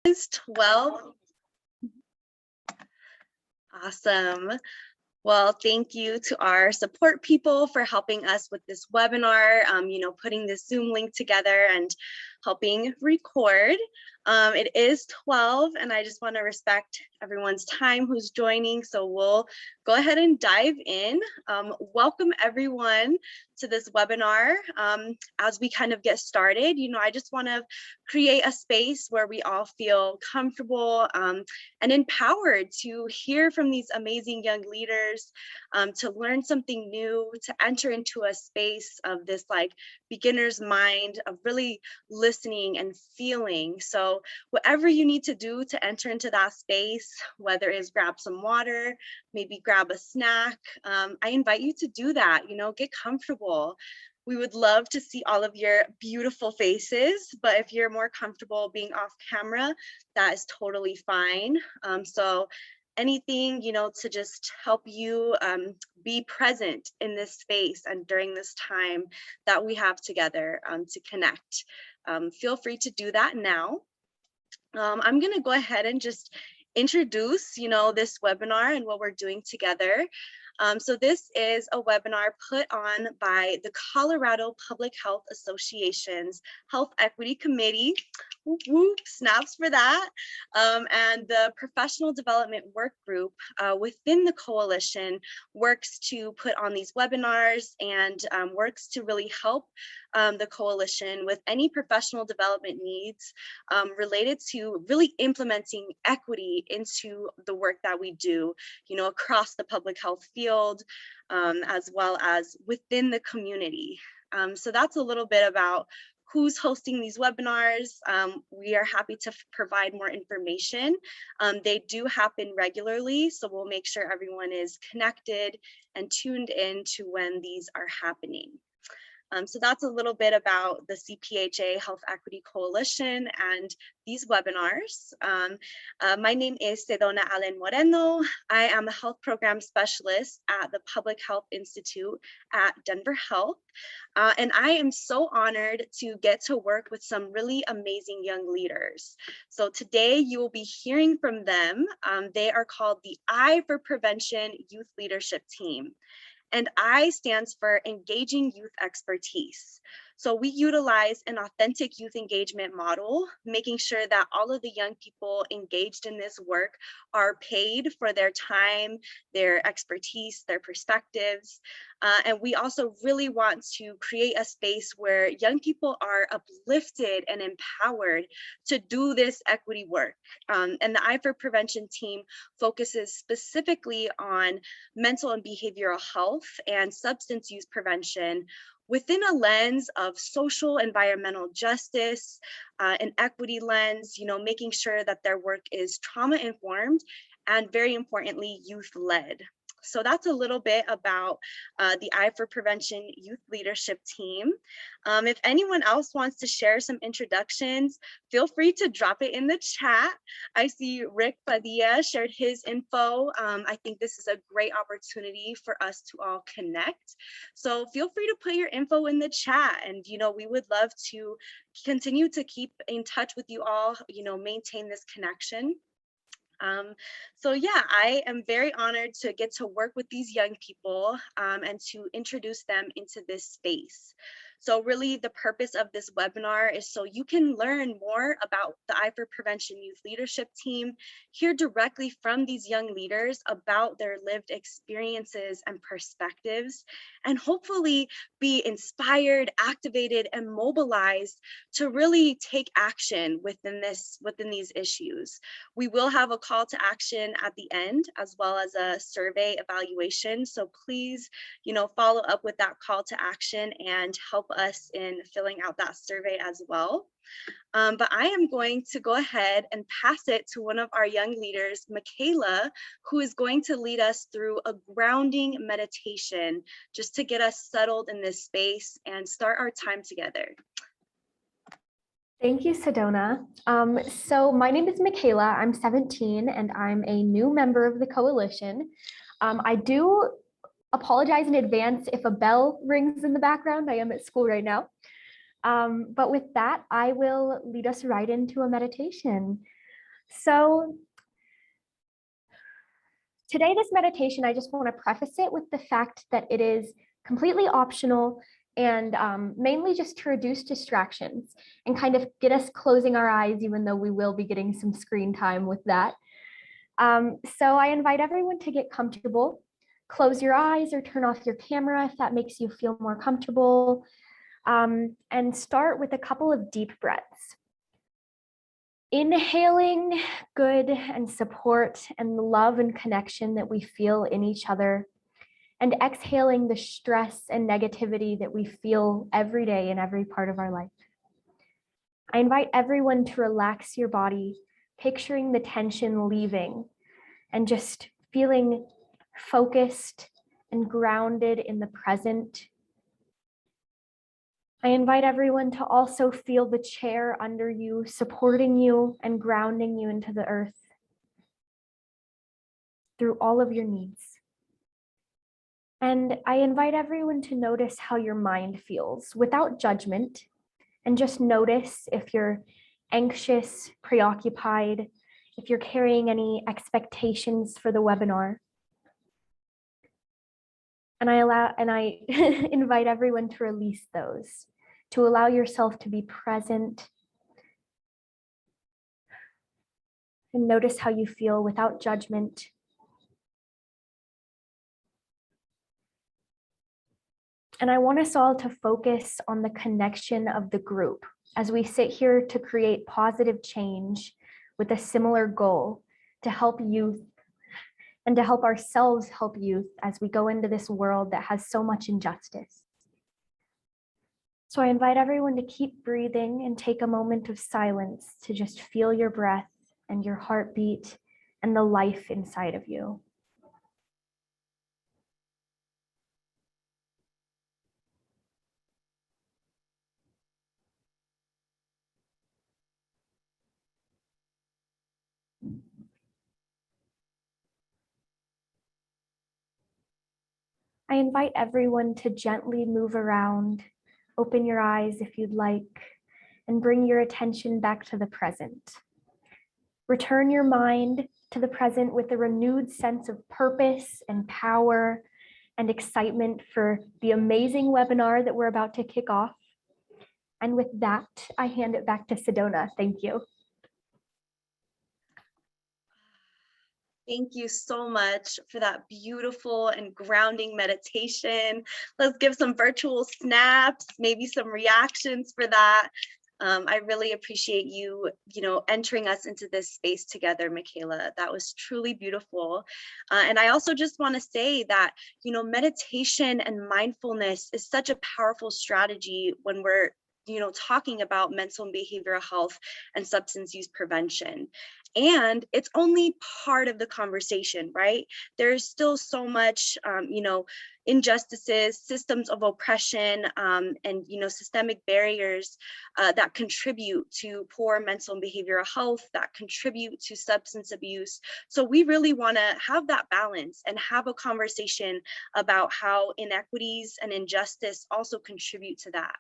Is 12. Awesome. Well, thank you to our support people for helping us with this webinar, putting this Zoom link together and helping record. It is 12 and I just want to respect everyone's time who's joining. So we'll go ahead and dive in. Welcome everyone to this webinar. As we kind of get started, I just want to create a space where we all feel comfortable and empowered to hear from these amazing young leaders, to learn something new, to enter into a space of this like beginner's mind of really listening and feeling. So whatever you need to do to enter into that space, whether it's grab some water, maybe grab a snack, I invite you to do that, get comfortable. We would love to see all of your beautiful faces, but if you're more comfortable being off camera, that is totally fine. So anything, to just help you be present in this space and during this time that we have together to connect. Feel free to do that now. I'm gonna go ahead and just introduce, this webinar and what we're doing together. So this is a webinar put on by the Colorado Public Health Association's Health Equity Committee. Whoop, whoop, snaps for that. And the Professional Development Work Group within the coalition works to put on these webinars and works to really help the coalition with any professional development needs related to really implementing equity into the work that we do, across the public health field, as well as within the community. So that's a little bit about who's hosting these webinars. We are happy to provide more information. They do happen regularly, so we'll make sure everyone is connected and tuned in to when these are happening. So that's a little bit about the CPHA Health Equity Coalition and these webinars. My name is Sedona Moreno. I am a health program specialist at the Public Health Institute at Denver Health. And I am so honored to get to work with some really amazing young leaders. So today you will be hearing from them. They are called the I for Prevention Youth Leadership Team. And I stands for Engaging Youth Expertise. So we utilize an authentic youth engagement model, making sure that all of the young people engaged in this work are paid for their time, their expertise, their perspectives. And we also really want to create a space where young people are uplifted and empowered to do this equity work. And the I for Prevention team focuses specifically on mental and behavioral health and substance use prevention within a lens of social environmental justice, an equity lens, making sure that their work is trauma informed and, very importantly, youth led. So that's a little bit about the I for Prevention Youth Leadership Team. If anyone else wants to share some introductions, feel free to drop it in the chat. I see Rick Padilla shared his info. I think this is a great opportunity for us to all connect. So feel free to put your info in the chat, and we would love to continue to keep in touch with you all, maintain this connection. So yeah, I am very honored to get to work with these young people and to introduce them into this space. So really the purpose of this webinar is so you can learn more about the I for Prevention Youth Leadership Team, hear directly from these young leaders about their lived experiences and perspectives, and hopefully be inspired, activated, and mobilized to really take action within these issues. We will have a call to action at the end, as well as a survey evaluation. So please, follow up with that call to action and help us in filling out that survey as well. But I am going to go ahead and pass it to one of our young leaders, Michaela, who is going to lead us through a grounding meditation just to get us settled in this space and start our time together. Thank you, Sedona. So my name is Michaela. I'm 17 and I'm a new member of the coalition. I do apologize in advance if a bell rings in the background. I am at school right now. But with that, I will lead us right into a meditation. So today, this meditation, I just want to preface it with the fact that it is completely optional and mainly just to reduce distractions and kind of get us closing our eyes, even though we will be getting some screen time with that. So I invite everyone to get comfortable. Close your eyes or turn off your camera if that makes you feel more comfortable. And start with a couple of deep breaths. Inhaling good and support and the love and connection that we feel in each other, and exhaling the stress and negativity that we feel every day in every part of our life. I invite everyone to relax your body, picturing the tension leaving and just feeling focused and grounded in the present. I invite everyone to also feel the chair under you, supporting you and grounding you into the earth through all of your needs. And I invite everyone to notice how your mind feels without judgment, and just notice if you're anxious, preoccupied, if you're carrying any expectations for the webinar. And I invite everyone to release those, to allow yourself to be present and notice how you feel without judgment. And I want us all to focus on the connection of the group as we sit here to create positive change with a similar goal to help youth and to help ourselves help youth as we go into this world that has so much injustice. So I invite everyone to keep breathing and take a moment of silence to just feel your breath and your heartbeat and the life inside of you. I invite everyone to gently move around, open your eyes if you'd like, and bring your attention back to the present. Return your mind to the present with a renewed sense of purpose and power and excitement for the amazing webinar that we're about to kick off. And with that, I hand it back to Sedona. Thank you. Thank you so much for that beautiful and grounding meditation. Let's give some virtual snaps, maybe some reactions for that. I really appreciate you, entering us into this space together, Michaela. That was truly beautiful. And I also just want to say that, meditation and mindfulness is such a powerful strategy when we're talking about mental and behavioral health and substance use prevention. And it's only part of the conversation, right? There's still so much, injustices, systems of oppression, and, systemic barriers that contribute to poor mental and behavioral health, that contribute to substance abuse. So we really want to have that balance and have a conversation about how inequities and injustice also contribute to that.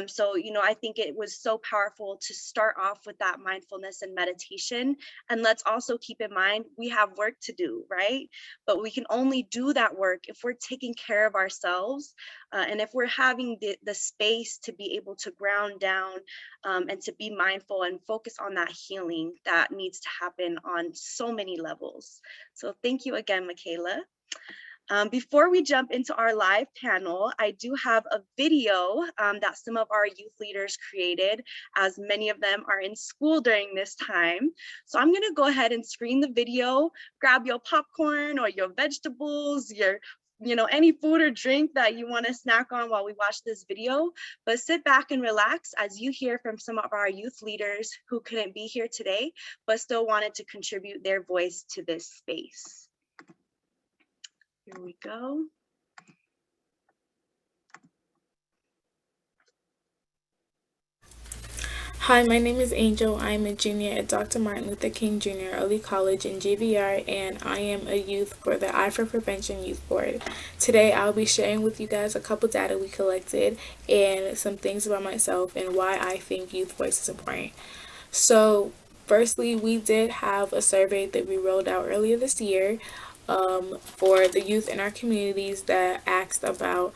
So, I think it was so powerful to start off with that mindfulness and meditation. And let's also keep in mind, we have work to do, right? But we can only do that work if we're taking care of ourselves and if we're having the space to be able to ground down and to be mindful and focus on that healing that needs to happen on so many levels. So thank you again, Michaela. Before we jump into our live panel, I do have a video that some of our youth leaders created, as many of them are in school during this time. So I'm gonna go ahead and screen the video, grab your popcorn or your vegetables, your any food or drink that you want to snack on while we watch this video, but sit back and relax as you hear from some of our youth leaders who couldn't be here today, but still wanted to contribute their voice to this space. Here we go. Hi, my name is Angel. I'm a junior at Dr. Martin Luther King Jr. Early College in GVR, and I am a youth for the I for Prevention Youth Board. Today, I'll be sharing with you guys a couple data we collected and some things about myself and why I think youth voice is important. So, Firstly, we did have a survey that we rolled out earlier this year for the youth in our communities that asked about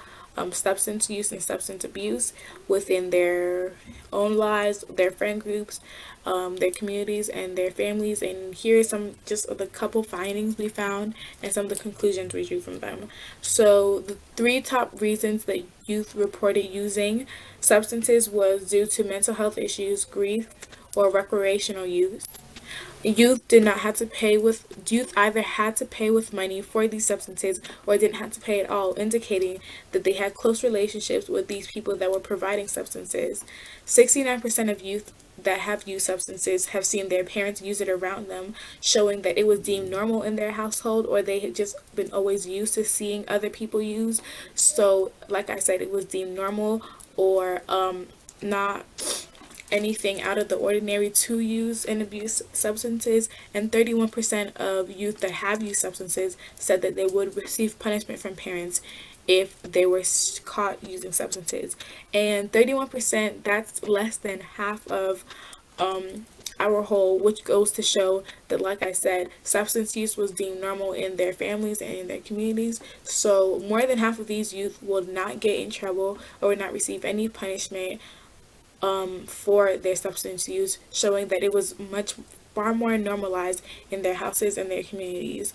substance use and substance abuse within their own lives, their friend groups, their communities, and their families. And here are some just of the couple findings we found and some of the conclusions we drew from them. So the three top reasons that youth reported using substances was due to mental health issues, grief, or recreational use. Youth either had to pay with money for these substances or didn't have to pay at all, indicating that they had close relationships with these people that were providing substances. 69% of youth that have used substances have seen their parents use it around them, showing that it was deemed normal in their household, or they had just been always used to seeing other people use. So like I said, it was deemed normal or not anything out of the ordinary to use and abuse substances. And 31% of youth that have used substances said that they would receive punishment from parents if they were caught using substances. And 31%, that's less than half of our whole, which goes to show that, like I said, substance use was deemed normal in their families and in their communities. So more than half of these youth will not get in trouble or would not receive any punishment for their substance use, showing that it was far more normalized in their houses and their communities.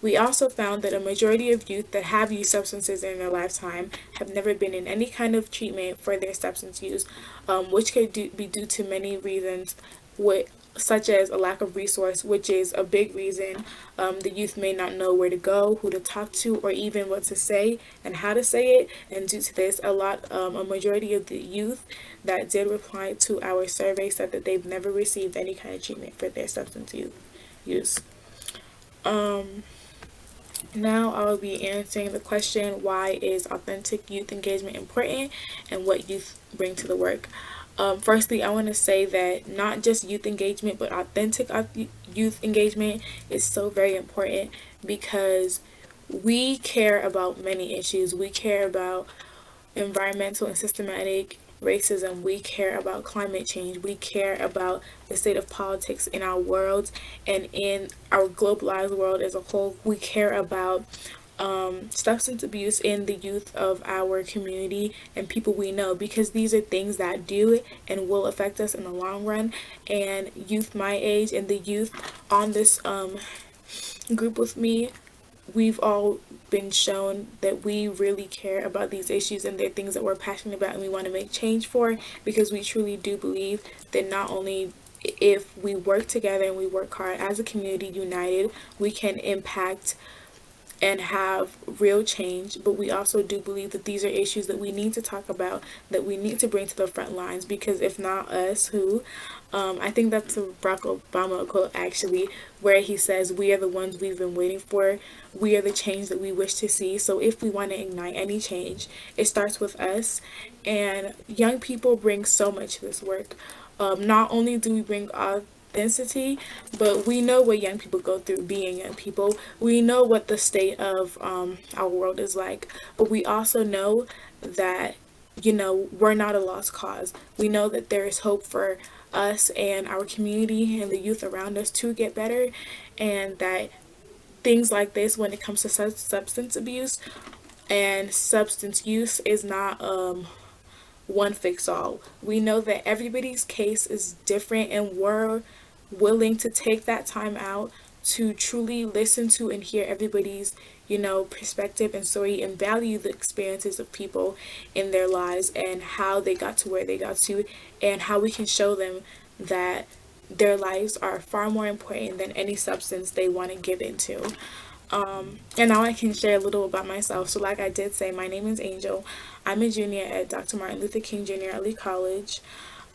We also found that a majority of youth that have used substances in their lifetime have never been in any kind of treatment for their substance use, which could be due to many reasons, such as a lack of resource, which is a big reason. The youth may not know where to go, who to talk to, or even what to say and how to say it. And due to this, a majority of the youth that did reply to our survey said that they've never received any kind of treatment for their substance use. Now I will be answering the question, why is authentic youth engagement important and what youth bring to the work? Firstly, I want to say that not just youth engagement, but authentic youth engagement is so very important because we care about many issues. We care about environmental and systematic racism. We care about climate change. We care about the state of politics in our world and in our globalized world as a whole. We care about substance abuse in the youth of our community and people we know, because these are things that do and will affect us in the long run. And youth my age and the youth on this group with me, we've all been shown that we really care about these issues and they're things that we're passionate about and we want to make change for, because we truly do believe that not only if we work together and we work hard as a community united, we can impact and have real change, but we also do believe that these are issues that we need to talk about, that we need to bring to the front lines, because if not us, who? I think that's a Barack Obama quote actually, where he says, we are the ones we've been waiting for, we are the change that we wish to see. So if we want to ignite any change, it starts with us, and young people bring so much to this work. Not only do we bring authenticity, but we know what young people go through being young people. We know what the state of our world is like, but we also know that, we're not a lost cause. We know that there is hope for us and our community and the youth around us to get better, and that things like this, when it comes to substance abuse and substance use, is not one fix all. We know that everybody's case is different, and we're willing to take that time out to truly listen to and hear everybody's perspective and story, and value the experiences of people in their lives and how they got to where they got to, and how we can show them that their lives are far more important than any substance they want to give into. And now I can share a little about myself. So like I did say, my name is Angel. I'm a junior at Dr. Martin Luther King Jr. Early College.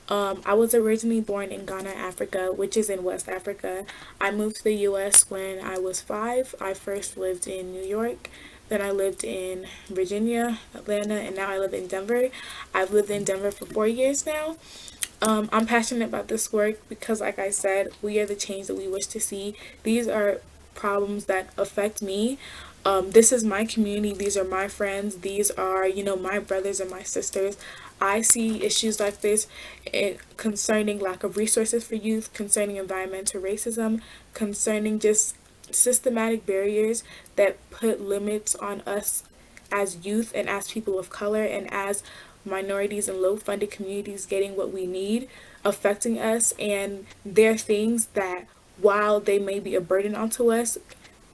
I was originally born in Ghana, Africa, which is in West Africa. I moved to the U.S. when I was 5. I first lived in New York, then I lived in Virginia, Atlanta, and now I live in Denver. I've lived in Denver for 4 years now. I'm passionate about this work because, like I said, we are the change that we wish to see. These are problems that affect me. This is my community. These are my friends. These are, my brothers and my sisters. I see issues like this concerning lack of resources for youth, concerning environmental racism, concerning just systematic barriers that put limits on us as youth and as people of color and as minorities and low funded communities getting what we need, affecting us. And there are things that, while they may be a burden onto us,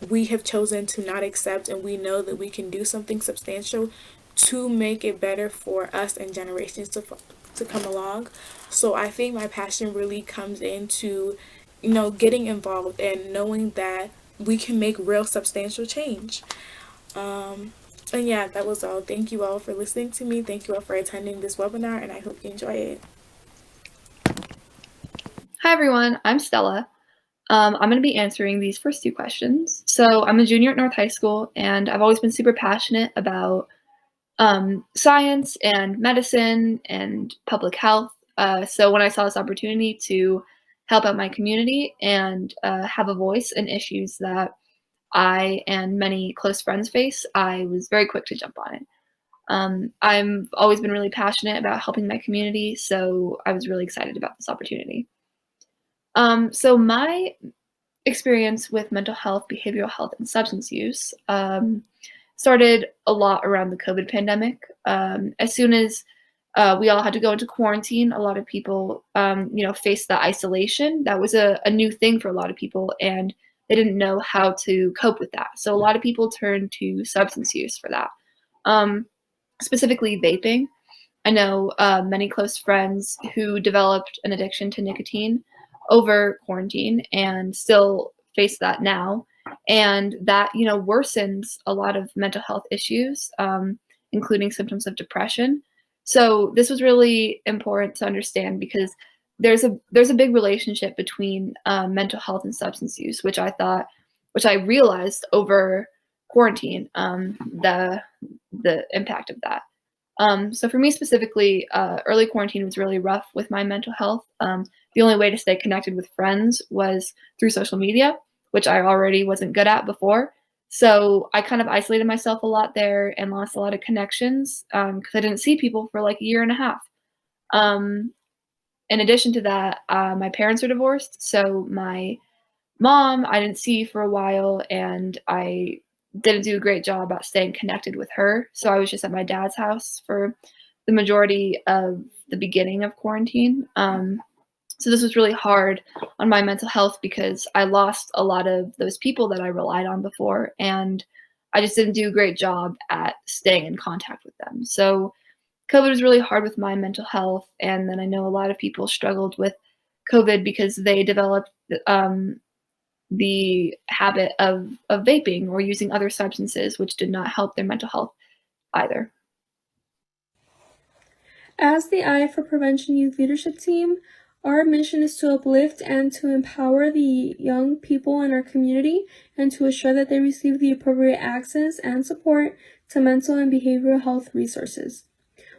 we have chosen to not accept, and we know that we can do something substantial to make it better for us and generations to come along. So I think my passion really comes into, getting involved and knowing that we can make real substantial change. And yeah, that was all. Thank you all for listening to me. Thank you all for attending this webinar, and I hope you enjoy it. Hi everyone, I'm Stella. I'm going to be answering these first two questions. So I'm a junior at North High School, and I've always been super passionate about science and medicine and public health. So when I saw this opportunity to help out my community and have a voice in issues that I and many close friends face, I was very quick to jump on it. I've always been really passionate about helping my community, so I was really excited about this opportunity. So my experience with mental health, behavioral health, and substance use started a lot around the COVID pandemic. As soon as we all had to go into quarantine, a lot of people, faced the isolation. That was a new thing for a lot of people, and they didn't know how to cope with that. So a lot of people turned to substance use for that, specifically vaping. I know many close friends who developed an addiction to nicotine over quarantine and still face that now. And that, worsens a lot of mental health issues, including symptoms of depression. So this was really important to understand because there's a big relationship between mental health and substance use, which I realized over quarantine, the impact of that. So for me specifically, early quarantine was really rough with my mental health. The only way to stay connected with friends was through social media, which I already wasn't good at before. So I kind of isolated myself a lot there and lost a lot of connections because I didn't see people for like a year and a half. In addition to that, my parents are divorced. So my mom I didn't see for a while, and I didn't do a great job at staying connected with her. So I was just at my dad's house for the majority of the beginning of quarantine. So this was really hard on my mental health because I lost a lot of those people that I relied on before, and I just didn't do a great job at staying in contact with them. So COVID was really hard with my mental health, and then I know a lot of people struggled with COVID because they developed the habit of vaping or using other substances, which did not help their mental health either. As the I for Prevention Youth Leadership Team, our mission is to uplift and to empower the young people in our community and to assure that they receive the appropriate access and support to mental and behavioral health resources.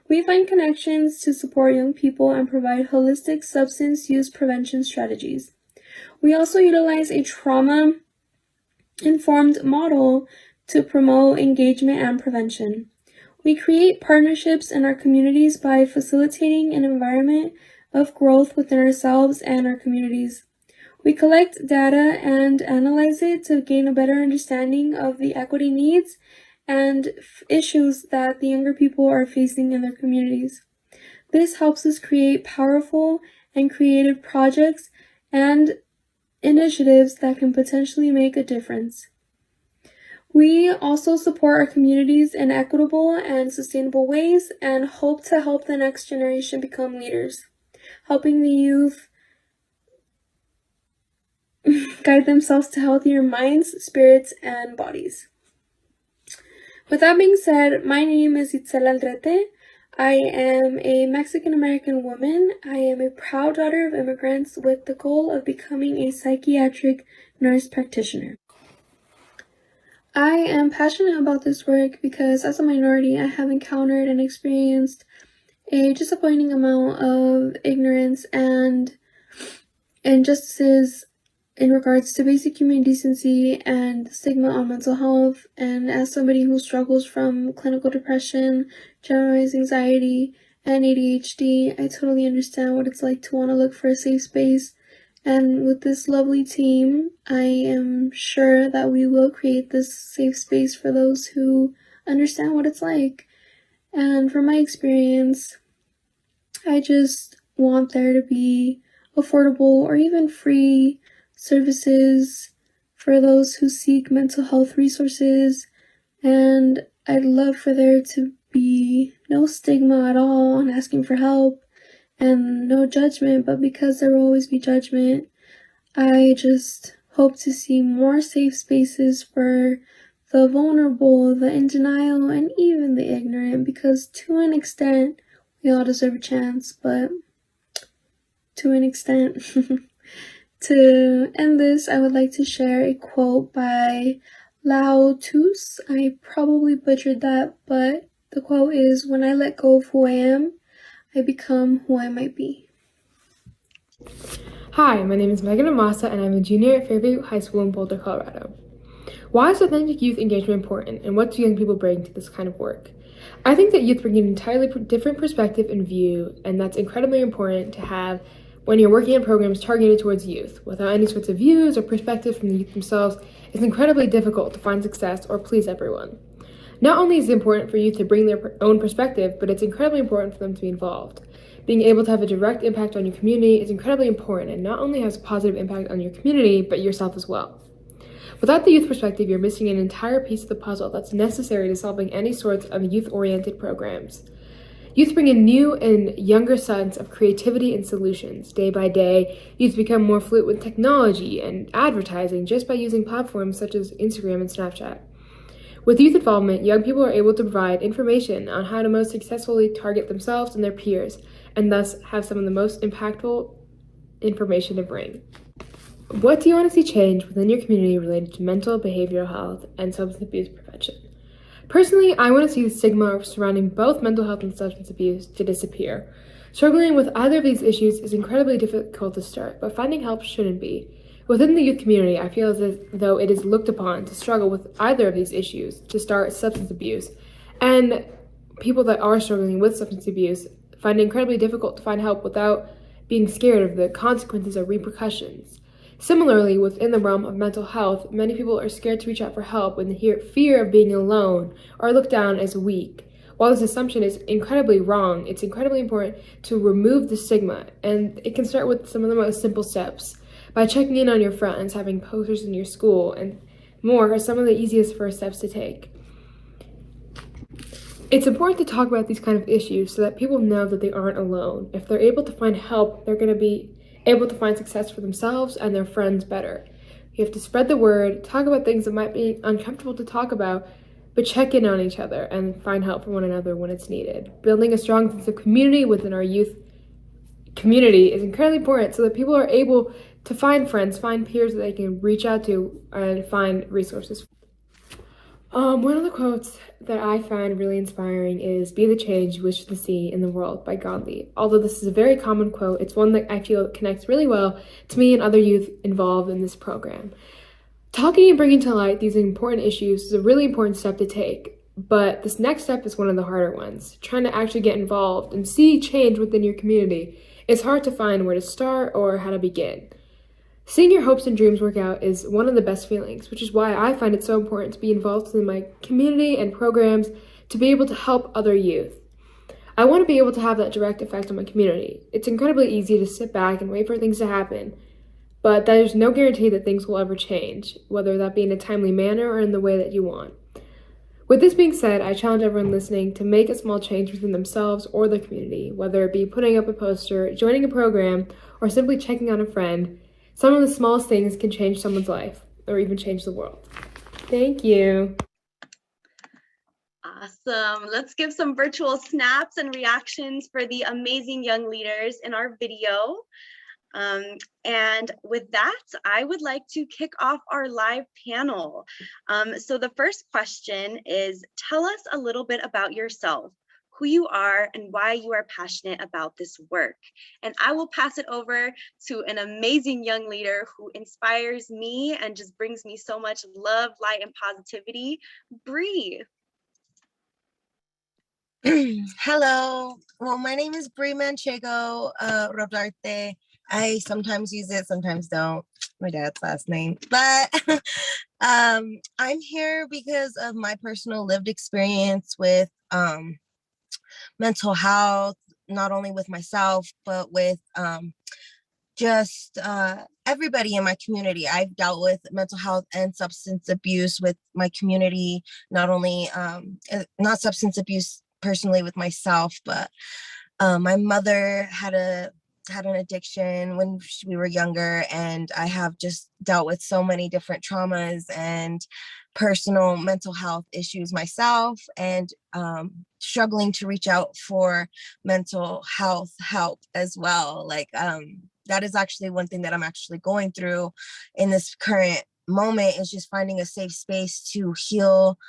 We find connections to support young people and provide holistic substance use prevention strategies. We also utilize a trauma-informed model to promote engagement and prevention. We create partnerships in our communities by facilitating an environment of growth within ourselves and our communities. We collect data and analyze it to gain a better understanding of the equity needs and issues that the younger people are facing in their communities. This helps us create powerful and creative projects and initiatives that can potentially make a difference. We also support our communities in equitable and sustainable ways and hope to help the next generation become leaders, helping the youth guide themselves to healthier minds, spirits, and bodies. With that being said, my name is Itzel Aldrete. I am a Mexican-American woman. I am a proud daughter of immigrants with the goal of becoming a psychiatric nurse practitioner. I am passionate about this work because as a minority, I have encountered and experienced a disappointing amount of ignorance and injustices in regards to basic human decency and stigma on mental health. And as somebody who struggles from clinical depression, generalized anxiety, and ADHD, I totally understand what it's like to want to look for a safe space. And with this lovely team, I am sure that we will create this safe space for those who understand what it's like. And from my experience, I just want there to be affordable or even free services for those who seek mental health resources. And I'd love for there to be no stigma at all on asking for help and no judgment, but because there will always be judgment, I just hope to see more safe spaces for the vulnerable, the in denial, and even the ignorant, because to an extent, we all deserve a chance, but to an extent. To end this, I would like to share a quote by Lao Tzu. I probably butchered that, but the quote is, "When I let go of who I am, I become who I might be." Hi, my name is Megan Amasa, and I'm a junior at Fairview High School in Boulder, Colorado. Why is authentic youth engagement important, and what do young people bring to this kind of work? I think that youth bring an entirely different perspective and view, and that's incredibly important to have when you're working on programs targeted towards youth. Without any sorts of views or perspectives from the youth themselves, it's incredibly difficult to find success or please everyone. Not only is it important for youth to bring their own perspective, but it's incredibly important for them to be involved. Being able to have a direct impact on your community is incredibly important and not only has a positive impact on your community, but yourself as well. Without the youth perspective, you're missing an entire piece of the puzzle that's necessary to solving any sorts of youth-oriented programs. Youth bring a new and younger sense of creativity and solutions. Day by day, youth become more fluent with technology and advertising just by using platforms such as Instagram and Snapchat. With youth involvement, young people are able to provide information on how to most successfully target themselves and their peers, and thus have some of the most impactful information to bring. What do you want to see change within your community related to mental, behavioral health, and substance abuse prevention? Personally, I want to see the stigma surrounding both mental health and substance abuse to disappear. Struggling with either of these issues is incredibly difficult to start, but finding help shouldn't be. Within the youth community, I feel as though it is looked upon to struggle with either of these issues, to start substance abuse, and people that are struggling with substance abuse find it incredibly difficult to find help without being scared of the consequences or repercussions. Similarly, within the realm of mental health, many people are scared to reach out for help when they fear of being alone or looked down as weak. While this assumption is incredibly wrong, it's incredibly important to remove the stigma, and it can start with some of the most simple steps. By checking in on your friends, having posters in your school, and more are some of the easiest first steps to take. It's important to talk about these kind of issues so that people know that they aren't alone. If they're able to find help, they're going to be able to find success for themselves and their friends better. You have to spread the word, talk about things that might be uncomfortable to talk about, but check in on each other and find help from one another when it's needed. Building a strong sense of community within our youth community is incredibly important so that people are able to find friends, find peers that they can reach out to, and find resources. One of the quotes that I find really inspiring is "Be the change you wish to see in the world" by Gandhi. Although this is a very common quote, it's one that I feel connects really well to me and other youth involved in this program. Talking and bringing to light these important issues is a really important step to take, but this next step is one of the harder ones. Trying to actually get involved and see change within your community. It's hard to find where to start or how to begin. Seeing your hopes and dreams work out is one of the best feelings, which is why I find it so important to be involved in my community and programs to be able to help other youth. I want to be able to have that direct effect on my community. It's incredibly easy to sit back and wait for things to happen, but there's no guarantee that things will ever change, whether that be in a timely manner or in the way that you want. With this being said, I challenge everyone listening to make a small change within themselves or their community, whether it be putting up a poster, joining a program, or simply checking on a friend. Some of the smallest things can change someone's life, or even change the world. Thank you. Awesome. Let's give some virtual snaps and reactions for the amazing young leaders in our video. And with that, I would like to kick off our live panel. So the first question is, tell us a little bit about yourself, who you are, and why you are passionate about this work. And I will pass it over to an amazing young leader who inspires me and just brings me so much love, light, and positivity, Bree. Hello. Well, my name is Brie Manchego Rodarte. I sometimes use it, sometimes don't. My dad's last name. But I'm here because of my personal lived experience with mental health, not only with myself, but with just everybody in my community. I've dealt with mental health and substance abuse with my community, not only not substance abuse personally with myself, but my mother had an addiction when we were younger, and I have just dealt with so many different traumas and personal mental health issues myself, and struggling to reach out for mental health help as well. Like that is actually one thing that I'm actually going through in this current moment, is just finding a safe space to heal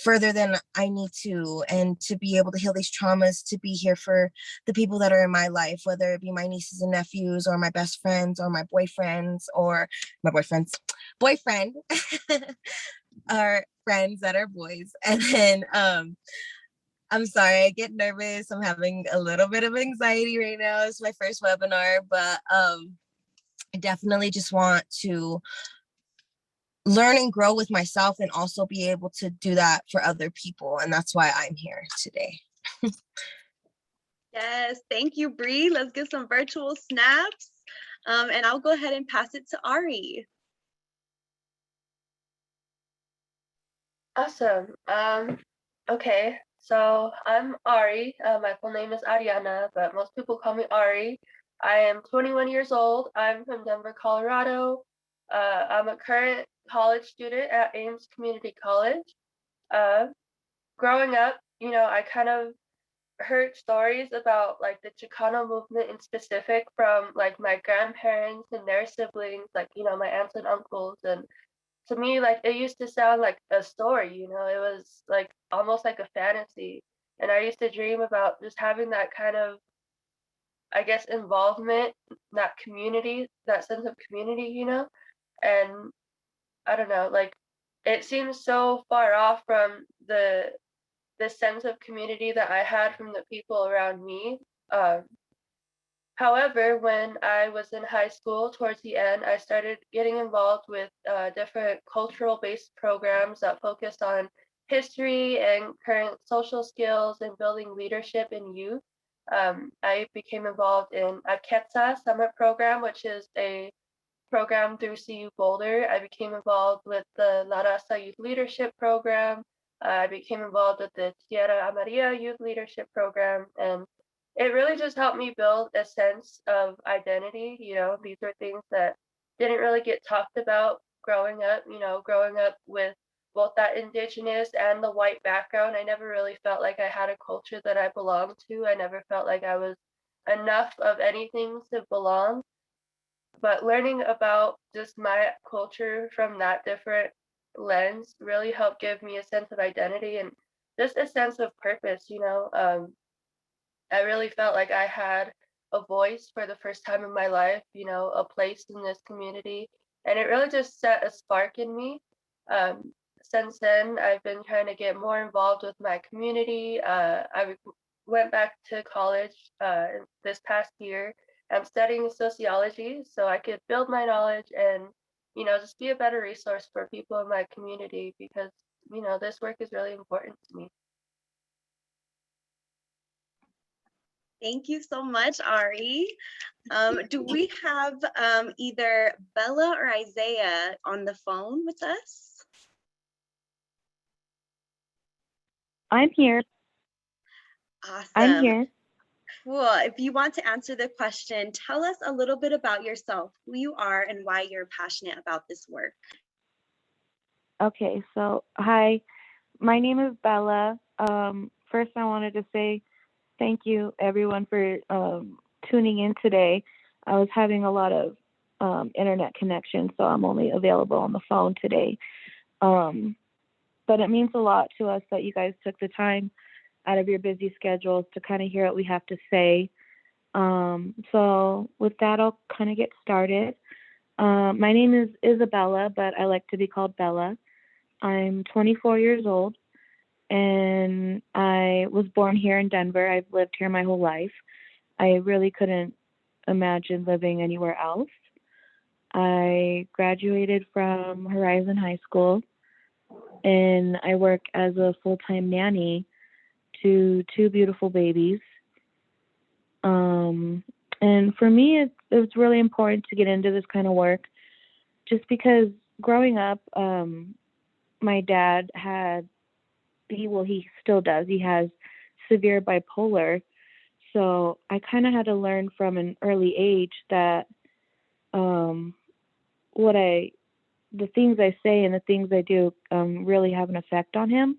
further than I need to, and to be able to heal these traumas, to be here for the people that are in my life, whether it be my nieces and nephews or my best friends or my boyfriends or my boyfriend's boyfriend or friends that are boys. And then I'm sorry, I get nervous. I'm having a little bit of anxiety right now. It's my first webinar, but I definitely just want to learn and grow with myself, and also be able to do that for other people. And that's why I'm here today. Yes, thank you, Bree. Let's get some virtual snaps. And I'll go ahead and pass it to Ari. Awesome. Okay, so I'm Ari. My full name is Ariana, but most people call me Ari. I am 21 years old. I'm from Denver, Colorado. I'm a current college student at Ames Community College. Growing up, I kind of heard stories about like the Chicano movement in specific from like my grandparents and their siblings, like, my aunts and uncles. And to me, like, it used to sound like a story, it was like almost like a fantasy. And I used to dream about just having that kind of, I guess, involvement, that community, that sense of community, and I don't know, like, it seems so far off from the sense of community that I had from the people around me. However, when I was in high school, towards the end, I started getting involved with different cultural-based programs that focused on history and current social skills and building leadership in youth. I became involved in a Quetzal summer program, which is a program through CU Boulder. I became involved with the La Raza Youth Leadership Program. I became involved with the Tierra Amarilla Youth Leadership Program, and it really just helped me build a sense of identity. These are things that didn't really get talked about growing up, growing up with both that indigenous and the white background. I never really felt like I had a culture that I belonged to. I never felt like I was enough of anything to belong. But learning about just my culture from that different lens really helped give me a sense of identity and just a sense of purpose. I really felt like I had a voice for the first time in my life, a place in this community. And it really just set a spark in me. Since then, I've been trying to get more involved with my community. I went back to college this past year. I'm studying sociology so I could build my knowledge and, just be a better resource for people in my community, because, this work is really important to me. Thank you so much, Ari. Do we have either Bella or Isaiah on the phone with us? I'm here. Awesome. I'm here. Cool. If you want to answer the question, tell us a little bit about yourself, who you are, and why you're passionate about this work. Okay, so hi, my name is Bella. First, I wanted to say thank you, everyone, for tuning in today. I was having a lot of internet connection, so I'm only available on the phone today. But it means a lot to us that you guys took the time out of your busy schedules to kind of hear what we have to say. So with that, I'll kind of get started. My name is Isabella, but I like to be called Bella. I'm 24 years old. and I was born here in Denver. I've lived here my whole life. I really couldn't imagine living anywhere else. I graduated from Horizon High School, and I work as a full-time nanny to two beautiful babies. And for me, it was really important to get into this kind of work just because growing up, my dad he still does. He has severe bipolar. So I kind of had to learn from an early age that the things I say and the things I do really have an effect on him.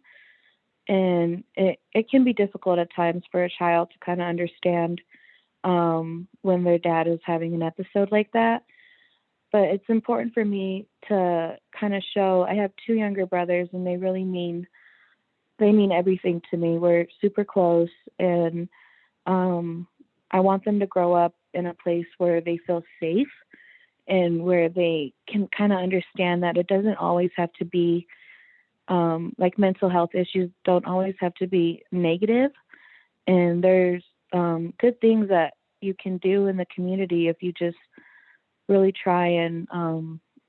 And it can be difficult at times for a child to kind of understand when their dad is having an episode like that. But it's important for me to kind of show. I have two younger brothers, and they mean everything to me. We're super close, and I want them to grow up in a place where they feel safe and where they can kind of understand that it doesn't always have to be like mental health issues don't always have to be negative. And there's good things that you can do in the community if you just really try and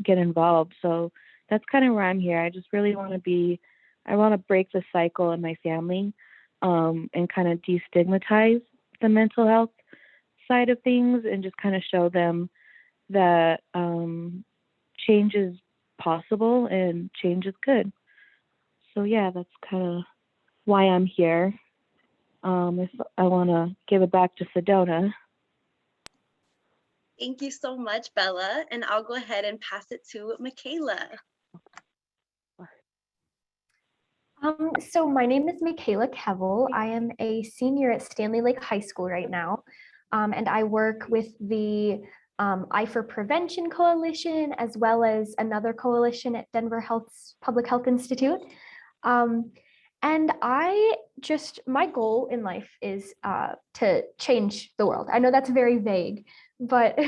get involved. So that's kind of where I'm here. I just really want to break the cycle in my family and kind of destigmatize the mental health side of things and just kind of show them that change is possible and change is good. So yeah, that's kind of why I'm here. If I want to give it back to Sedona. Thank you so much, Bella. And I'll go ahead and pass it to Michaela. So my name is Michaela Keville. I am a senior at Stanley Lake High School right now. And I work with the I for Prevention Coalition, as well as another coalition at Denver Public Health Institute. And my goal in life is to change the world. I know that's very vague, but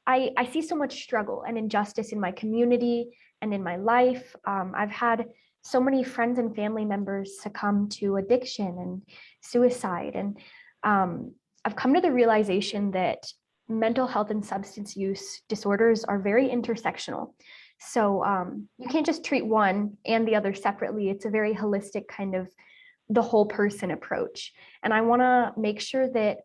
I see so much struggle and injustice in my community and in my life. I've had so many friends and family members succumb to addiction and suicide. And I've come to the realization that mental health and substance use disorders are very intersectional. So you can't just treat one and the other separately. It's a very holistic kind of the whole person approach. And I want to make sure that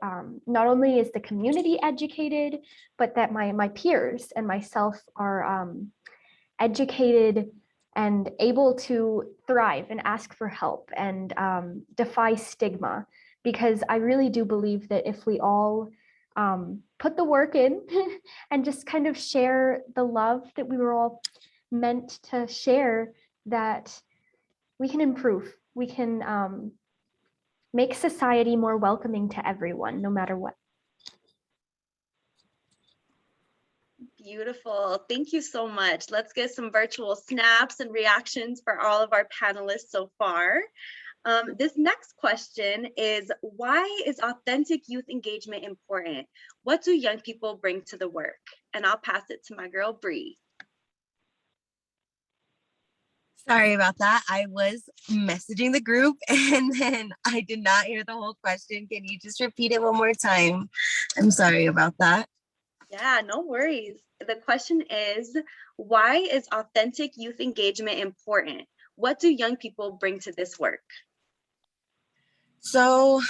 not only is the community educated, but that my peers and myself are educated and able to thrive and ask for help and defy stigma. Because I really do believe that if we all put the work in and just kind of share the love that we were all meant to share, that we can improve. We can make society more welcoming to everyone, no matter what. Beautiful. Thank you so much. Let's get some virtual snaps and reactions for all of our panelists so far. This next question is, why is authentic youth engagement important? What do young people bring to the work? And I'll pass it to my girl, Bree. Sorry about that. I was messaging the group and then I did not hear the whole question. Can you just repeat it one more time? I'm sorry about that. Yeah, no worries. The question is, why is authentic youth engagement important? What do young people bring to this work? So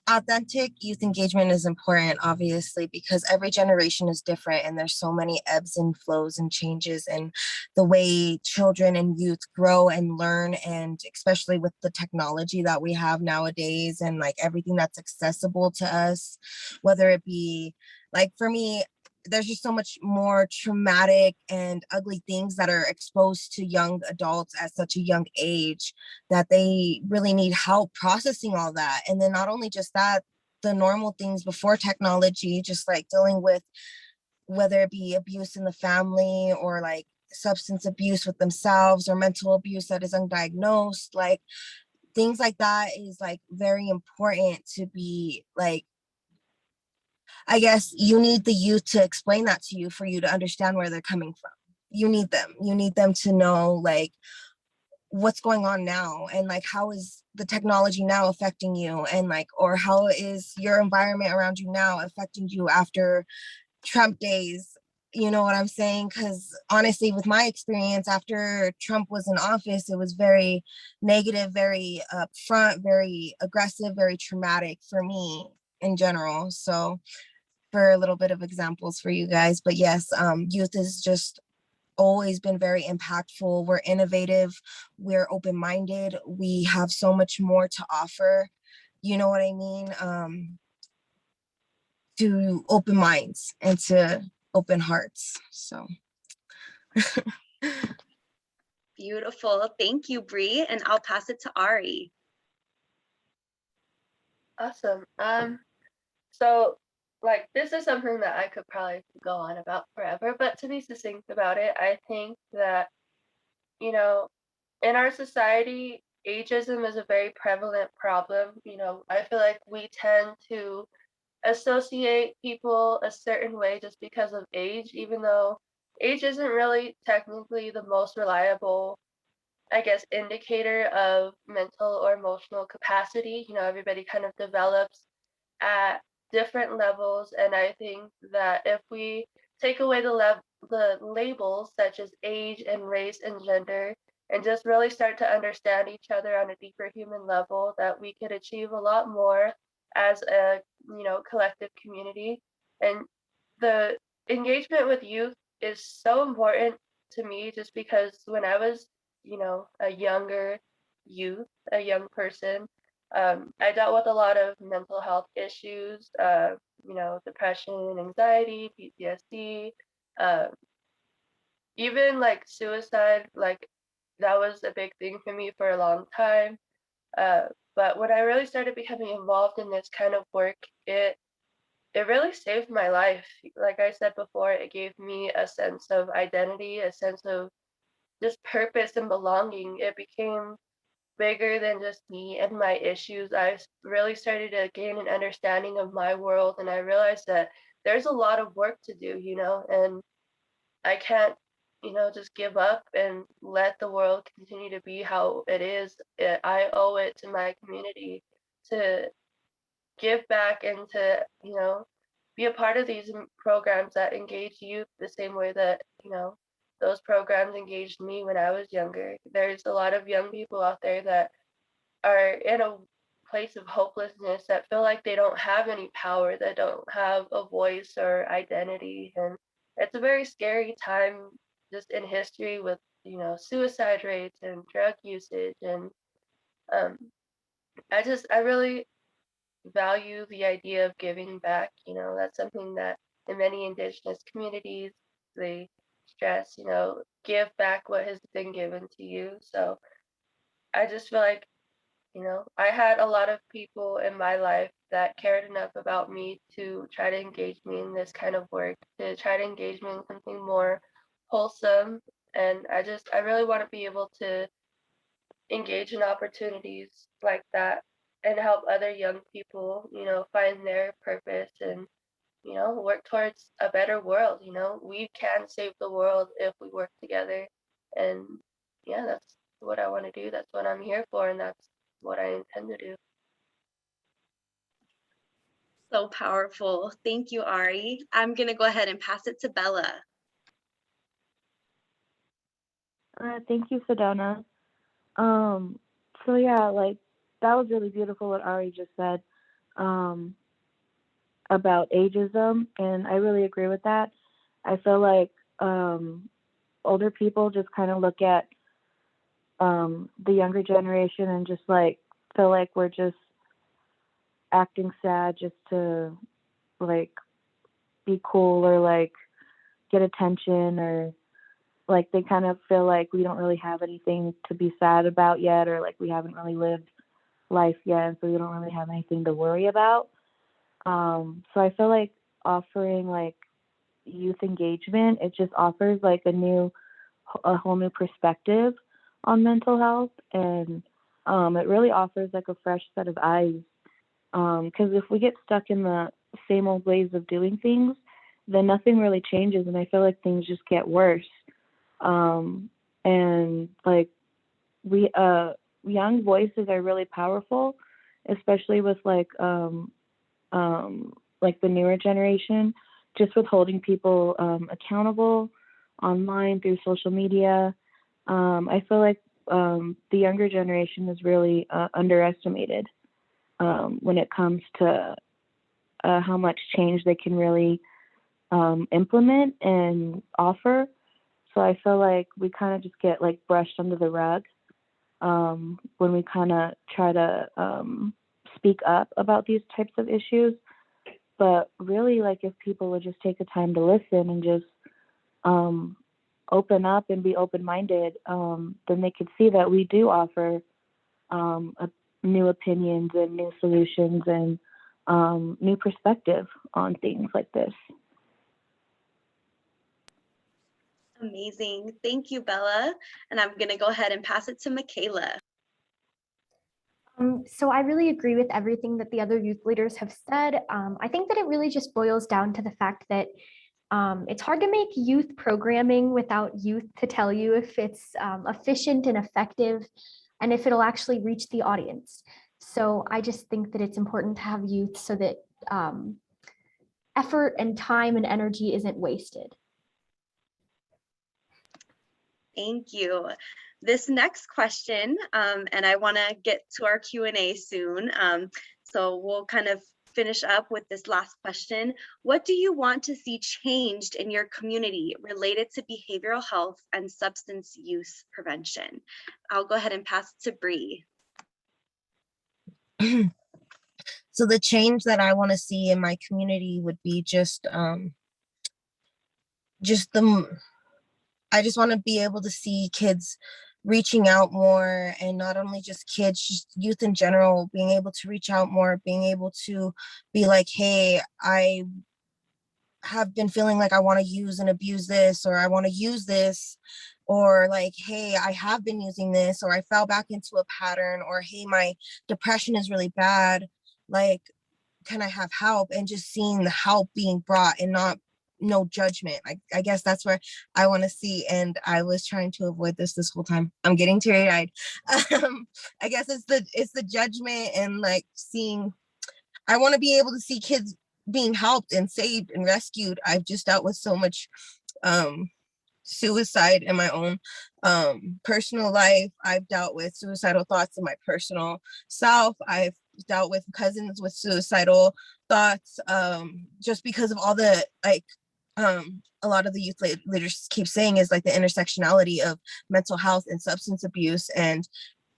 authentic youth engagement is important, obviously, because every generation is different and there's so many ebbs and flows and changes in the way children and youth grow and learn, and especially with the technology that we have nowadays and like everything that's accessible to us, whether it be like, for me, there's just so much more traumatic and ugly things that are exposed to young adults at such a young age that they really need help processing all that. And then not only just that, the normal things before technology, just like dealing with whether it be abuse in the family or like substance abuse with themselves or mental abuse that is undiagnosed, like things like that is like very important to be like, I guess you need the youth to explain that to you for you to understand where they're coming from. You need them to know like what's going on now, and like how is the technology now affecting you, and like, or how is your environment around you now affecting you after Trump days. You know what I'm saying? Because honestly, with my experience after Trump was in office, it was very negative, very upfront, very aggressive, very traumatic for me in general. So for a little bit of examples for you guys, but yes, youth is just always been very impactful. We're innovative, we're open-minded, we have so much more to offer, you know what I mean, to open minds and to open hearts. So Beautiful. Thank you, Bree. And I'll pass it to Ari. Awesome. So like this is something that I could probably go on about forever, but to be succinct about it, I think that, you know, in our society, ageism is a very prevalent problem. You know, I feel like we tend to associate people a certain way just because of age, even though age isn't really technically the most reliable, I guess, indicator of mental or emotional capacity. You know, everybody kind of develops at different levels, and I think that if we take away the labels such as age and race and gender, and just really start to understand each other on a deeper human level, that we could achieve a lot more as a, you know, collective community. And the engagement with youth is so important to me just because when I was, you know, a younger youth, a young person, I dealt with a lot of mental health issues, you know, depression, anxiety, PTSD, uh, even like suicide. Like that was a big thing for me for a long time. Uh, but when I really started becoming involved in this kind of work, it really saved my life. Like I said before, it gave me a sense of identity, a sense of just purpose and belonging. It became bigger than just me and my issues. Really started to gain an understanding of my world, and I realized that there's a lot of work to do, you know, and I can't, you know, just give up and let the world continue to be how it is. I owe it to my community to give back and to, you know, be a part of these programs that engage youth the same way that, you know, those programs engaged me when I was younger. There's a lot of young people out there that are in a place of hopelessness, that feel like they don't have any power, that don't have a voice or identity. And it's a very scary time just in history with, you know, suicide rates and drug usage. And um, I really value the idea of giving back. You know, that's something that in many indigenous communities, they stress, you know, give back what has been given to you. So I just feel like, you know, I had a lot of people in my life that cared enough about me to try to engage me in this kind of work, to try to engage me in something more wholesome. And I really want to be able to engage in opportunities like that and help other young people, you know, find their purpose and, you know, work towards a better world. You know, we can save the world if we work together. And yeah, that's what I want to do. That's what I'm here for. And that's what I intend to do. So powerful. Thank you, Ari. I'm going to go ahead and pass it to Bella. Thank you, Sedona. So yeah, like that was really beautiful what Ari just said about ageism, and I really agree with that. I feel like older people just kind of look at the younger generation and just like feel like we're just acting sad just to like be cool or like get attention, or like they kind of feel like we don't really have anything to be sad about yet, or like we haven't really lived life yet, and so we don't really have anything to worry about. So I feel like offering like youth engagement, it just offers like a whole new perspective on mental health, and it really offers like a fresh set of eyes. Because if we get stuck in the same old ways of doing things, then nothing really changes, and I feel like things just get worse. And like we young voices are really powerful, especially with like the newer generation, just with holding people accountable online through social media. I feel like the younger generation is really underestimated when it comes to how much change they can really implement and offer. So I feel like we kind of just get like brushed under the rug when we kind of try to speak up about these types of issues. But really, like, if people would just take the time to listen and just open up and be open-minded, then they could see that we do offer new opinions and new solutions and new perspective on things like this. Amazing. Thank you, Bella. And I'm going to go ahead and pass it to Michaela. So I really agree with everything that the other youth leaders have said. I think that it really just boils down to the fact that it's hard to make youth programming without youth to tell you if it's efficient and effective and if it'll actually reach the audience. So I just think that it's important to have youth so that effort and time and energy isn't wasted. Thank you. This next question, and I want to get to our Q&A soon, so we'll kind of finish up with this last question. What do you want to see changed in your community related to behavioral health and substance use prevention? I'll go ahead and pass it to Bree. So the change that I want to see in my community would be I just want to be able to see kids reaching out more, and not only just kids, just youth in general, being able to reach out more, being able to be like, hey, I have been feeling like I want to use and abuse this, or I want to use this, or like, hey, I have been using this, or I fell back into a pattern, or hey, my depression is really bad, like, can I have help? And just seeing the help being brought and no judgment. I guess that's where I want to see, and I was trying to avoid this whole time. I'm getting teary-eyed. I guess it's the judgment, and like seeing, I want to be able to see kids being helped and saved and rescued. I've just dealt with so much suicide in my own personal life. I've dealt with suicidal thoughts in my personal self. I've dealt with cousins with suicidal thoughts, just because of all the a lot of the youth leaders keep saying is like the intersectionality of mental health and substance abuse, and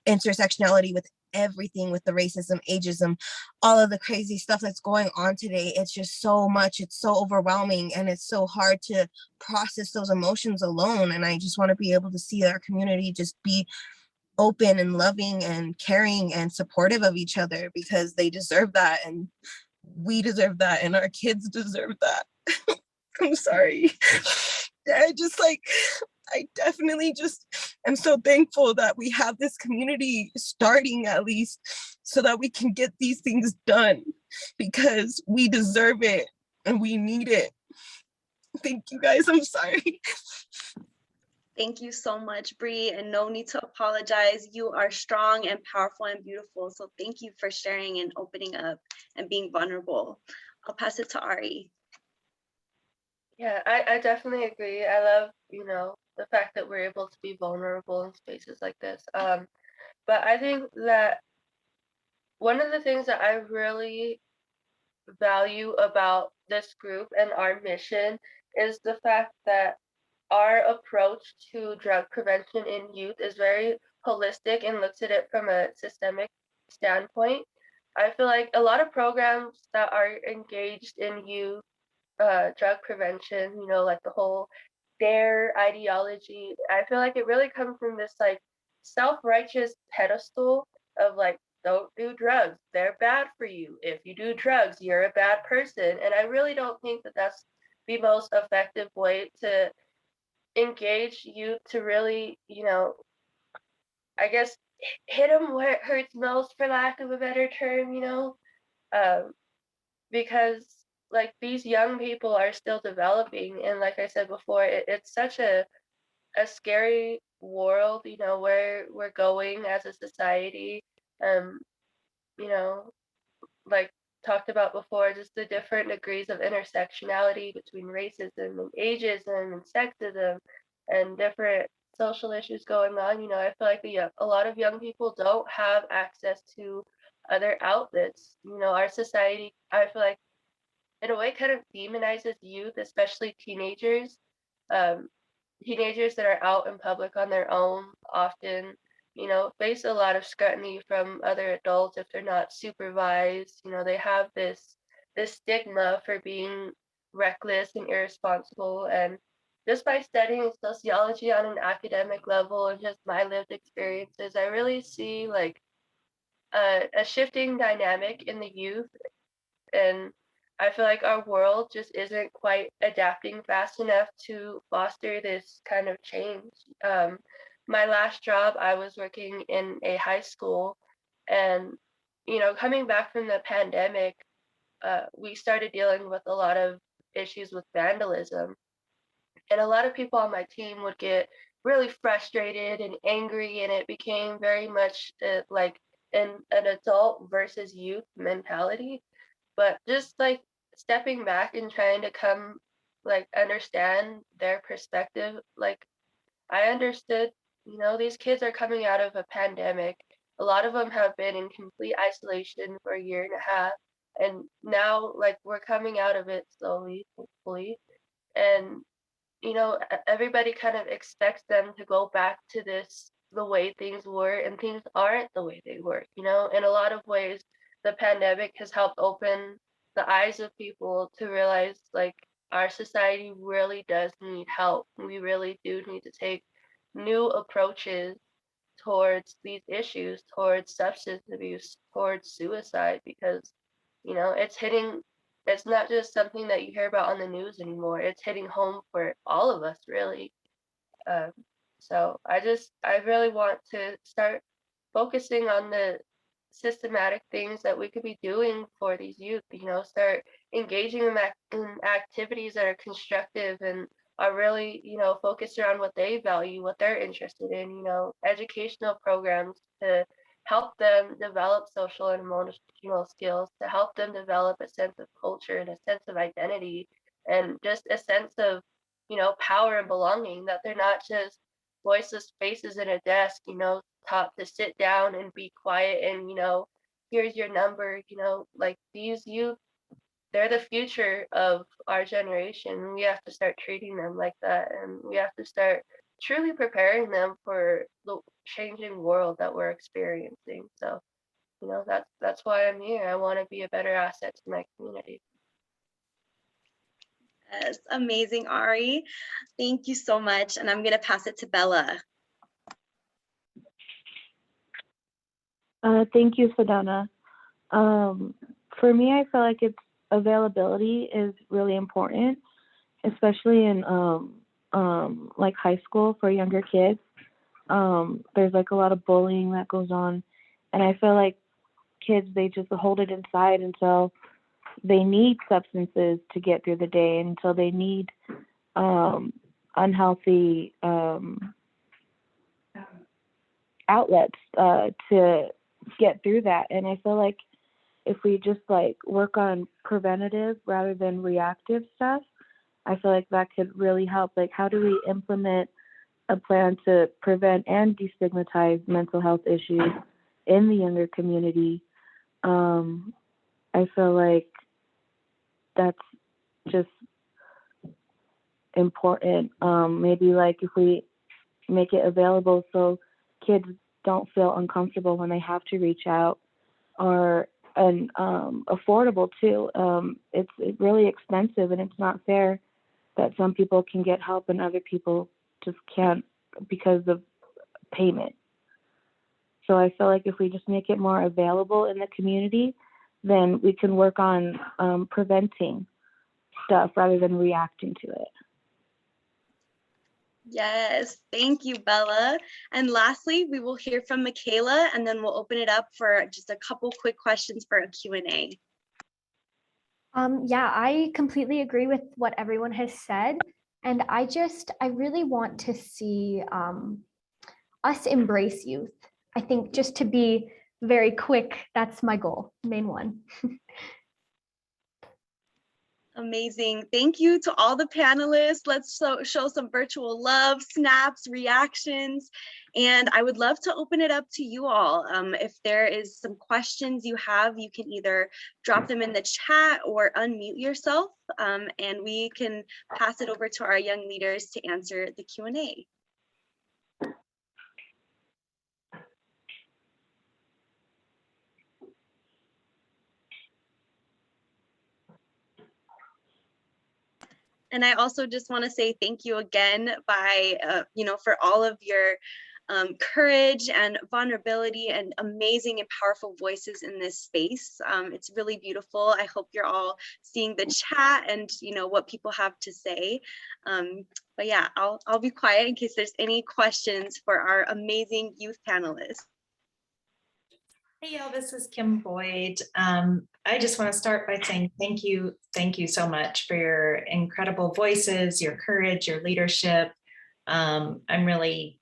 intersectionality with everything, with the racism, ageism, all of the crazy stuff that's going on today. It's just so much, it's so overwhelming, and it's so hard to process those emotions alone. And I just want to be able to see our community just be open and loving and caring and supportive of each other, because they deserve that, and we deserve that, and our kids deserve that. I'm sorry. I definitely just am so thankful that we have this community starting, at least, so that we can get these things done, because we deserve it and we need it. Thank you guys. I'm sorry. Thank you so much, Bree, and no need to apologize. You are strong and powerful and beautiful. So thank you for sharing and opening up and being vulnerable. I'll pass it to Ari. Yeah, I definitely agree. I love, the fact that we're able to be vulnerable in spaces like this. But I think that one of the things that I really value about this group and our mission is the fact that our approach to drug prevention in youth is very holistic and looks at it from a systemic standpoint. I feel like a lot of programs that are engaged in youth drug prevention, like the whole DARE ideology, I feel like it really comes from this like self-righteous pedestal of like, don't do drugs, they're bad for you. If you do drugs, you're a bad person. And I really don't think that that's the most effective way to engage youth, to really, I guess hit them where it hurts most, for lack of a better term, because like these young people are still developing, and like I said before, it's such a scary world, you know, where we're going as a society. Um, you know, like talked about before, just the different degrees of intersectionality between racism and ageism and sexism and different social issues going on. You know, I feel like a lot of young people don't have access to other outlets. You know, our society, I feel like, in a way, kind of demonizes youth, especially teenagers. Um, Teenagers that are out in public on their own often, you know, face a lot of scrutiny from other adults if they're not supervised. You know, they have this stigma for being reckless and irresponsible. And just by studying sociology on an academic level and just my lived experiences, I really see like a shifting dynamic in the youth, and I feel like our world just isn't quite adapting fast enough to foster this kind of change. My last job, I was working in a high school, and you know, coming back from the pandemic, we started dealing with a lot of issues with vandalism, and a lot of people on my team would get really frustrated and angry, and it became very much like an adult versus youth mentality. But just like stepping back and trying to come like understand their perspective, like I understood, you know, these kids are coming out of a pandemic. A lot of them have been in complete isolation for a year and a half, and now like we're coming out of it slowly, hopefully. And you know, everybody kind of expects them to go back to the way things were, and things aren't the way they were, you know. In a lot of ways, the pandemic has helped open the eyes of people to realize like our society really does need help. We really do need to take new approaches towards these issues, towards substance abuse, towards suicide, because you know it's not just something that you hear about on the news anymore. It's hitting home for all of us, really. Um, so I really want to start focusing on the systematic things that we could be doing for these youth, you know, start engaging them in activities that are constructive and are really, you know, focused around what they value, what they're interested in, you know, educational programs to help them develop social and emotional skills, to help them develop a sense of culture and a sense of identity and just a sense of, you know, power and belonging, that they're not just voiceless faces at a desk, you know, taught to sit down and be quiet and, you know, here's your number, you know, like these youth, they're the future of our generation. We have to start treating them like that, and we have to start truly preparing them for the changing world that we're experiencing. So, you know, that's why I'm here. I want to be a better asset to my community. Yes, amazing, Ari. Thank you so much. And I'm going to pass it to Bella. Thank you, Sedona. For me, I feel like it's availability is really important, especially in like high school for younger kids. There's like a lot of bullying that goes on, and I feel like kids, they just hold it inside until they need substances to get through the day, until they need unhealthy outlets to get through that. And I feel like if we just like work on preventative rather than reactive stuff, I feel like that could really help. Like, how do we implement a plan to prevent and destigmatize mental health issues in the younger community? I feel like that's just important. Maybe like if we make it available so kids don't feel uncomfortable when they have to reach out, or and affordable too. It's really expensive, and it's not fair that some people can get help and other people just can't because of payment. So I feel like if we just make it more available in the community, then we can work on preventing stuff rather than reacting to it. Yes, thank you, Bella. And lastly, we will hear from Michaela, and then we'll open it up for just a couple quick questions for a Q&A. Yeah, I completely agree with what everyone has said. And I really want to see us embrace youth. I think just to be very quick, that's my goal, main one. Amazing. Thank you to all the panelists. Let's show some virtual love, snaps, reactions. And I would love to open it up to you all. If there is some questions you have, you can either drop them in the chat or unmute yourself, and we can pass it over to our young leaders to answer the Q&A. And I also just want to say thank you again for all of your courage and vulnerability and amazing and powerful voices in this space. It's really beautiful. I hope you're all seeing the chat and what people have to say. But yeah, I'll be quiet in case there's any questions for our amazing youth panelists. Hey y'all, this is Kim Boyd. I just want to start by saying thank you so much for your incredible voices, your courage, your leadership. I'm really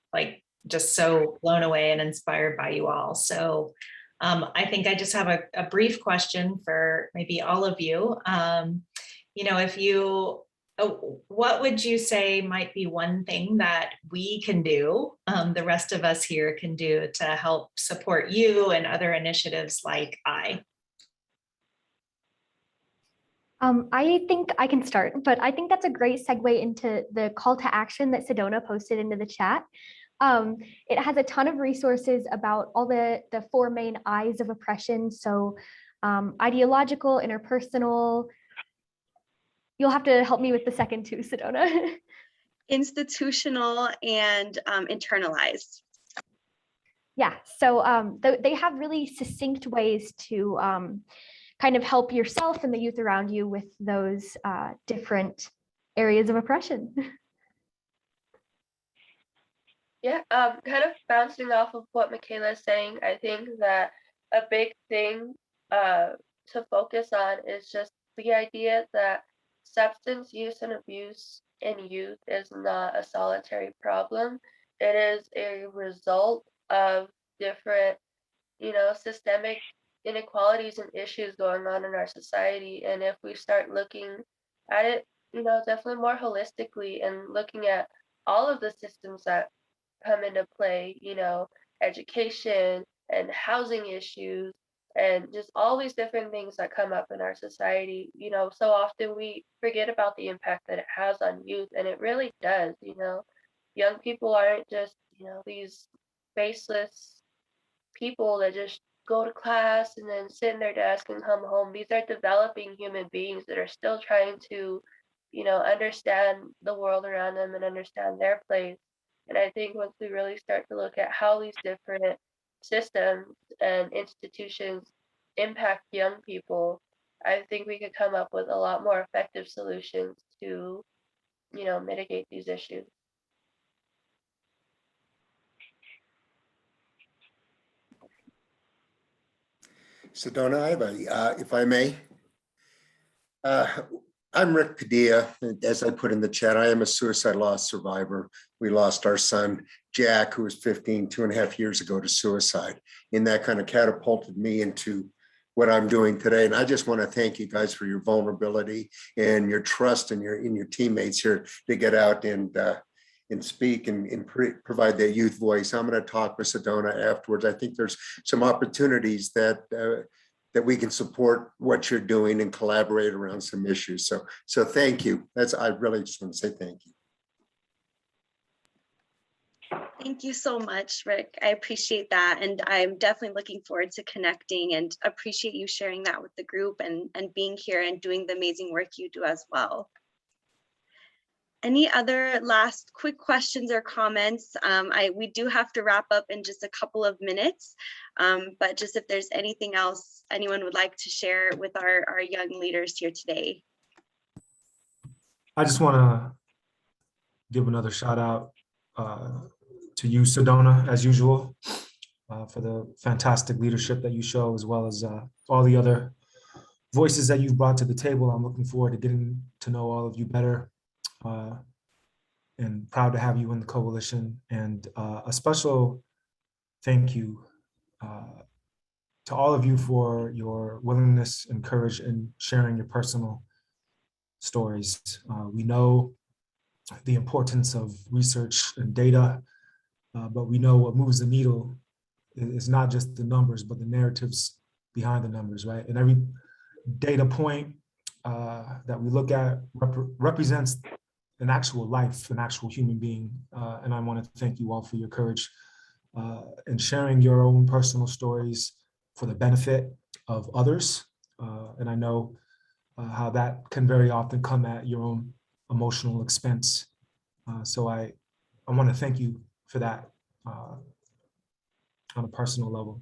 just so blown away and inspired by you all. So I think I just have a brief question for maybe all of you. What would you say might be one thing that we can do, the rest of us here can do to help support you and other initiatives like I think I can start, but I think that's a great segue into the call to action that Sedona posted into the chat. It has a ton of resources about all the 4 main I's of oppression. So ideological, interpersonal. You'll have to help me with the second 2, Sedona. Institutional and internalized. Yeah, so they have really succinct ways to kind of help yourself and the youth around you with those different areas of oppression. Yeah, kind of bouncing off of what Michaela is saying, I think that a big thing to focus on is just the idea that substance use and abuse in youth is not a solitary problem. It is a result of different, systemic inequalities and issues going on in our society. And if we start looking at it, definitely more holistically and looking at all of the systems that come into play, education and housing issues, and just all these different things that come up in our society, so often we forget about the impact that it has on youth, and it really does. Young people aren't just, these faceless people that just go to class and then sit in their desk and come home. These are developing human beings that are still trying to, understand the world around them and understand their place. And I think once we really start to look at how these different systems and institutions impact young people, I think we could come up with a lot more effective solutions to, mitigate these issues. Sedona, if I may. I'm Rick Padilla. As I put in the chat, I am a suicide loss survivor. We lost our son, Jack, who was 15, 2.5 years ago, to suicide. And that kind of catapulted me into what I'm doing today. And I just want to thank you guys for your vulnerability and your trust in your teammates here to get out and speak and provide that youth voice. I'm going to talk with Sedona afterwards. I think there's some opportunities that we can support what you're doing and collaborate around some issues. So thank you. I really just want to say thank you. Thank you so much, Rick. I appreciate that. And I'm definitely looking forward to connecting and appreciate you sharing that with the group and being here and doing the amazing work you do as well. Any other last quick questions or comments? We do have to wrap up in just a couple of minutes, but just if there's anything else anyone would like to share with our young leaders here today. I just want to give another shout out to you, Sedona, as usual, for the fantastic leadership that you show, as well as all the other voices that you've brought to the table. I'm looking forward to getting to know all of you better. and proud to have you in the coalition. And a special thank you to all of you for your willingness and courage in sharing your personal stories. We know the importance of research and data, but we know what moves the needle is not just the numbers, but the narratives behind the numbers, right? And every data point that we look at represents an actual life, an actual human being. And I want to thank you all for your courage in sharing your own personal stories for the benefit of others. And I know how that can very often come at your own emotional expense. So I want to thank you for that on a personal level,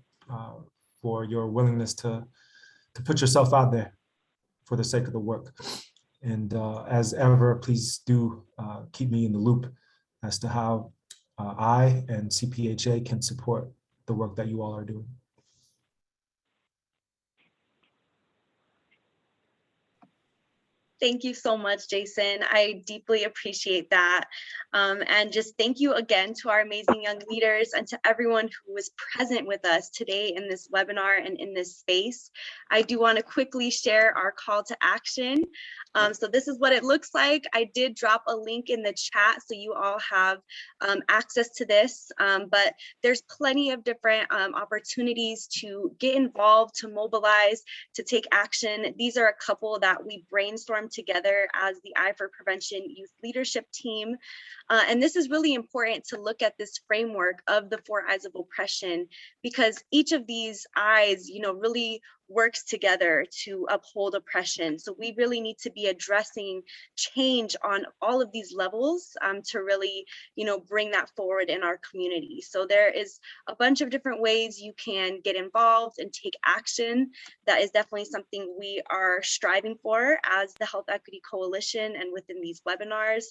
for your willingness to put yourself out there for the sake of the work. And as ever, please do keep me in the loop as to how I and CPHA can support the work that you all are doing. Thank you so much, Jason. I deeply appreciate that. And just thank you again to our amazing young leaders and to everyone who was present with us today in this webinar and in this space. I do want to quickly share our call to action. So this is what it looks like. I did drop a link in the chat so you all have access to this, but there's plenty of different opportunities to get involved, to mobilize, to take action. These are a couple that we brainstormed together as the I for Prevention Youth Leadership Team. And this is really important to look at this framework of the 4 Eyes of Oppression, because each of these eyes, really works together to uphold oppression. So we really need to be addressing change on all of these levels to really, bring that forward in our community. So there is a bunch of different ways you can get involved and take action. That is definitely something we are striving for as the Health Equity Coalition and within these webinars.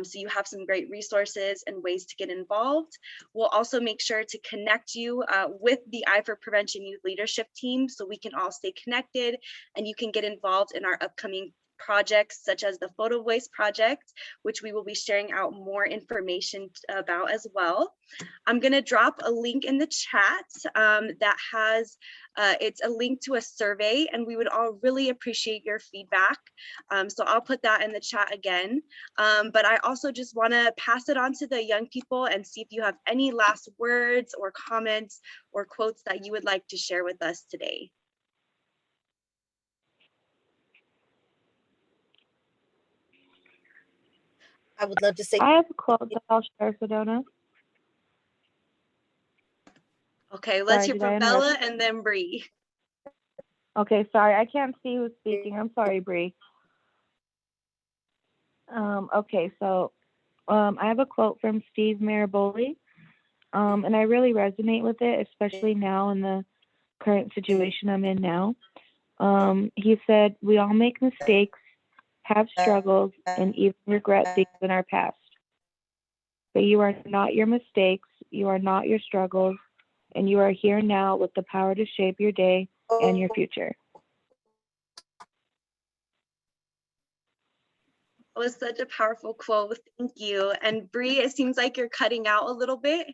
So you have some great resources and ways to get involved. We'll also make sure to connect you with the I for Prevention Youth Leadership Team so we can all stay connected and you can get involved in our upcoming projects such as the Photo Voice project, which we will be sharing out more information about as well. I'm going to drop a link in the chat that has, it's a link to a survey, and we would all really appreciate your feedback. So I'll put that in the chat again. But I also just want to pass it on to the young people and see if you have any last words or comments or quotes that you would like to share with us today. I would love to say. I have a quote that I'll share, Sedona. Okay, let's Sorry, hear did I from interrupt? Bella and then Bree. Okay, sorry, I can't see who's speaking. I'm sorry, Bree. Okay, so I have a quote from Steve Maraboli, and I really resonate with it, especially now in the current situation I'm in now. He said, "We all make mistakes, have struggles, and even regret things in our past. But you are not your mistakes, you are not your struggles, and you are here now with the power to shape your day and your future." That was such a powerful quote. Thank you. And Bree, it seems like you're cutting out a little bit.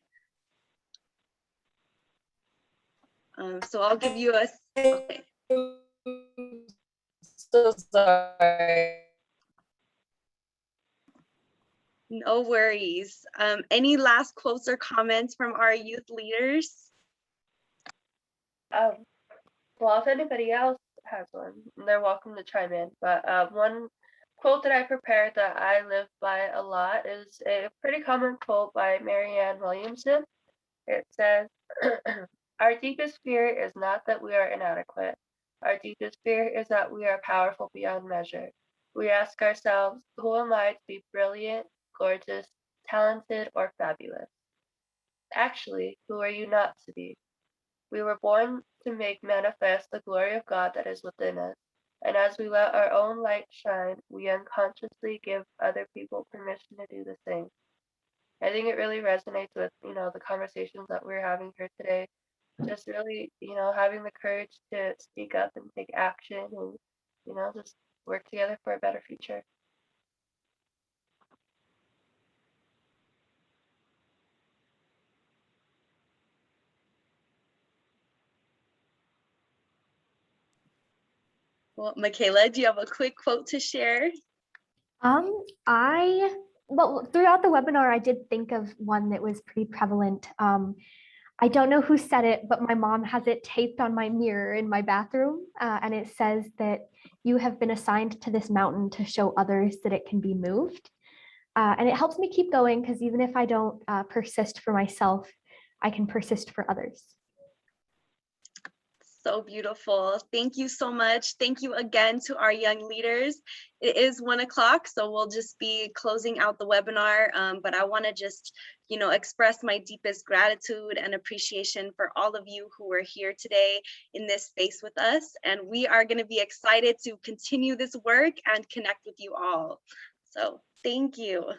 So I'll give you a, okay. So sorry. No worries. Any last quotes or comments from our youth leaders? Well, if anybody else has one, they're welcome to chime in. But one quote that I prepared that I live by a lot is a pretty common quote by Marianne Williamson. It says, "Our deepest fear is not that we are inadequate. Our deepest fear is that we are powerful beyond measure. We ask ourselves, who am I to be brilliant, gorgeous, talented, or fabulous? Actually, who are you not to be? We were born to make manifest the glory of God that is within us. And as we let our own light shine, we unconsciously give other people permission to do the same." I think it really resonates with, the conversations that we're having here today. Just really, having the courage to speak up and take action and, just work together for a better future. Well, Michaela, do you have a quick quote to share? Well, throughout the webinar, I did think of one that was pretty prevalent. I don't know who said it, but my mom has it taped on my mirror in my bathroom. And it says that you have been assigned to this mountain to show others that it can be moved. And it helps me keep going because even if I don't persist for myself, I can persist for others. So beautiful. Thank you so much. Thank you again to our young leaders. It is 1 o'clock, so we'll just be closing out the webinar. But I want to just, express my deepest gratitude and appreciation for all of you who were here today in this space with us. And we are going to be excited to continue this work and connect with you all. So thank you.